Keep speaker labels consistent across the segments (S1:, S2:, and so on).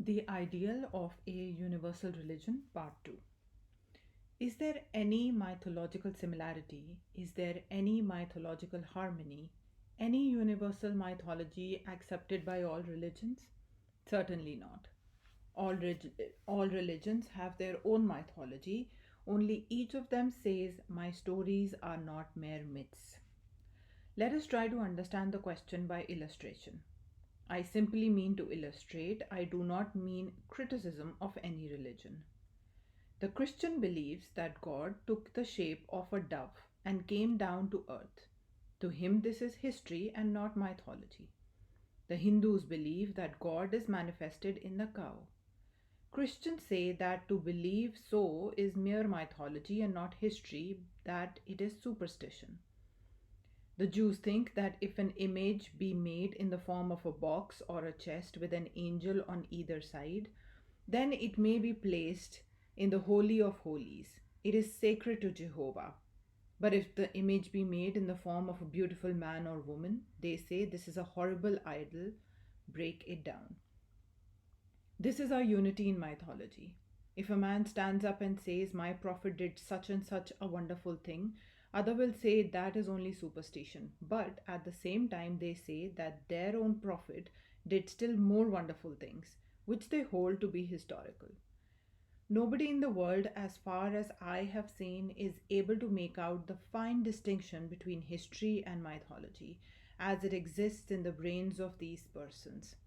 S1: The Ideal of a Universal Religion, Part 2. Is there any mythological similarity? Is there any mythological harmony? Any universal mythology accepted by all religions? Certainly not. All religions have their own mythology, only each of them says, "My stories are not mere myths." Let us try to understand the question by illustration. I simply mean to illustrate, I do not mean criticism of any religion. The Christian believes that God took the shape of a dove and came down to earth. To him, this is history and not mythology. The Hindus believe that God is manifested in the cow. Christians say that to believe so is mere mythology and not history, that it is superstition. The Jews think that if an image be made in the form of a box or a chest with an angel on either side, then it may be placed in the Holy of Holies. It is sacred to Jehovah. But if the image be made in the form of a beautiful man or woman, they say this is a horrible idol, break it down. This is our unity in mythology. If a man stands up and says, "My prophet did such and such a wonderful thing," other will say that is only superstition. But at the same time, they say that their own prophet did still more wonderful things, which they hold to be historical. Nobody in the world, as far as I have seen, is able to make out the fine distinction between history and mythology as it exists in the brains of these persons.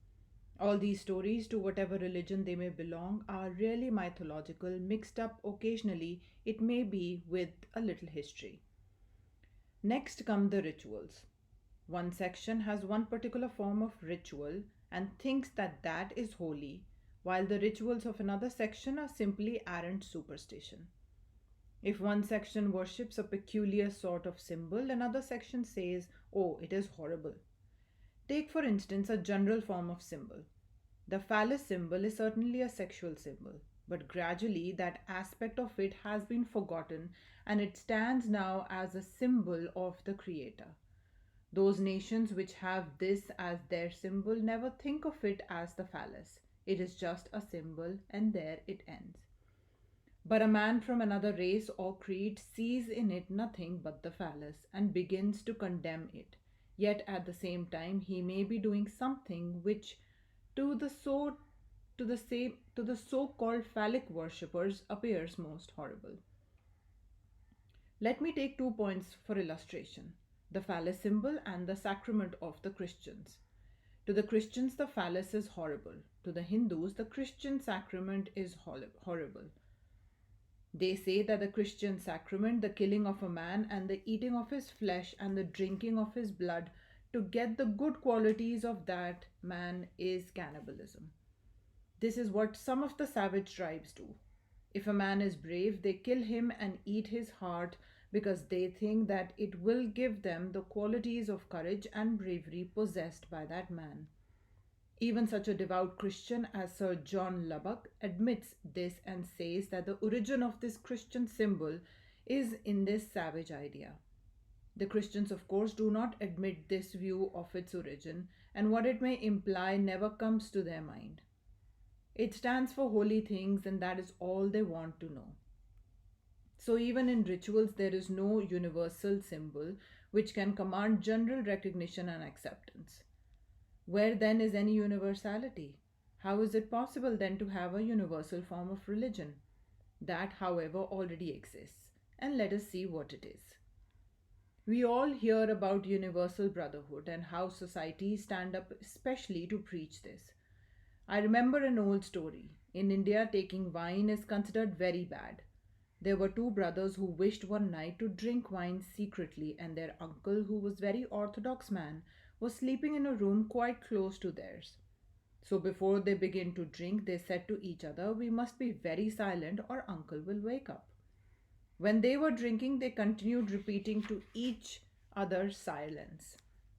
S1: All these stories, to whatever religion they may belong, are really mythological, mixed up occasionally, it may be, with a little history. Next come the rituals. One section has one particular form of ritual and thinks that that is holy, while the rituals of another section are simply arrant superstition. If one section worships a peculiar sort of symbol, another section says, "Oh, it is horrible." Take, for instance, a general form of symbol. The phallus symbol is certainly a sexual symbol, but gradually that aspect of it has been forgotten and it stands now as a symbol of the Creator. Those nations which have this as their symbol never think of it as the phallus. It is just a symbol and there it ends. But a man from another race or creed sees in it nothing but the phallus and begins to condemn it. Yet at the same time he may be doing something which to the so-called phallic worshippers appears most horrible. Let me take 2 points for illustration: the phallus symbol and the sacrament of the Christians. To the Christians, the phallus is horrible. To the Hindus, the Christian sacrament is horrible. They say that the Christian sacrament, the killing of a man and the eating of his flesh and the drinking of his blood to get the good qualities of that man, is cannibalism. This is what some of the savage tribes do. If a man is brave, they kill him and eat his heart because they think that it will give them the qualities of courage and bravery possessed by that man. Even such a devout Christian as Sir John Lubbock admits this and says that the origin of this Christian symbol is in this savage idea. The Christians, of course, do not admit this view of its origin, and what it may imply never comes to their mind. It stands for holy things, and that is all they want to know. So, even in rituals, there is no universal symbol which can command general recognition and acceptance. Where then is any universality? How is it possible then to have a universal form of religion? That, however, already exists, and let us see what it is. We all hear about universal brotherhood and how societies stand up especially to preach this. I remember an old story. In India, taking wine is considered very bad. There were two brothers who wished one night to drink wine secretly, and their uncle, who was a very orthodox man, was sleeping in a room quite close to theirs. So before they began to drink, they said to each other, "We must be very silent or uncle will wake up." When they were drinking, they continued repeating to each other, "Silence.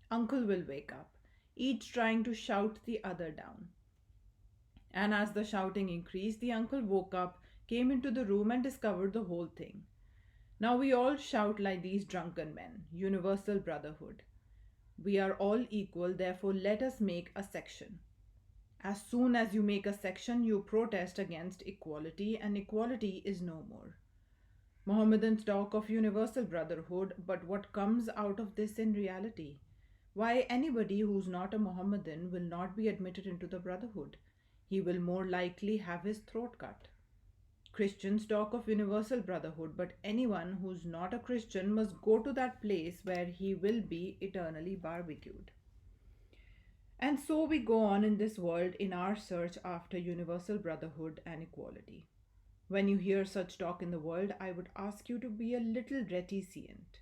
S1: Uncle will wake up," each trying to shout the other down. And as the shouting increased, the uncle woke up, came into the room, and discovered the whole thing. Now we all shout like these drunken men: universal brotherhood. We are all equal, therefore let us make a section. As soon as you make a section, you protest against equality, and equality is no more. Mohammedans talk of universal brotherhood, but what comes out of this in reality? Why anybody who's not a Mohammedan will not be admitted into the brotherhood? He will more likely have his throat cut. Christians talk of universal brotherhood, but anyone who's not a Christian must go to that place where he will be eternally barbecued. And so we go on in this world in our search after universal brotherhood and equality. When you hear such talk in the world, I would ask you to be a little reticent,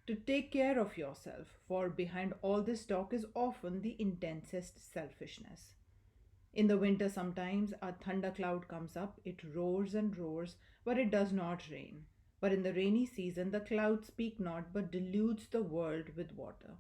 S1: to take care of yourself, for behind all this talk is often the intensest selfishness. In the winter, sometimes a thundercloud comes up, it roars and roars, but it does not rain. But in the rainy season, the clouds speak not, but deludes the world with water.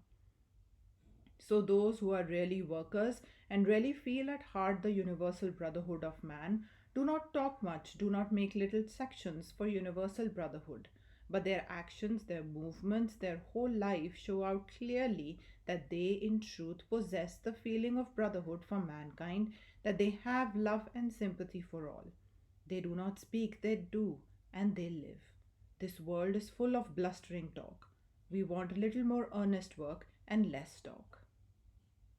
S1: So, those who are really workers and really feel at heart the universal brotherhood of man do not talk much, do not make little sections for universal brotherhood, but their actions, their movements, their whole life show out clearly that they in truth possess the feeling of brotherhood for mankind, that they have love and sympathy for all. They do not speak, they do, and they live. This world is full of blustering talk. We want a little more earnest work and less talk.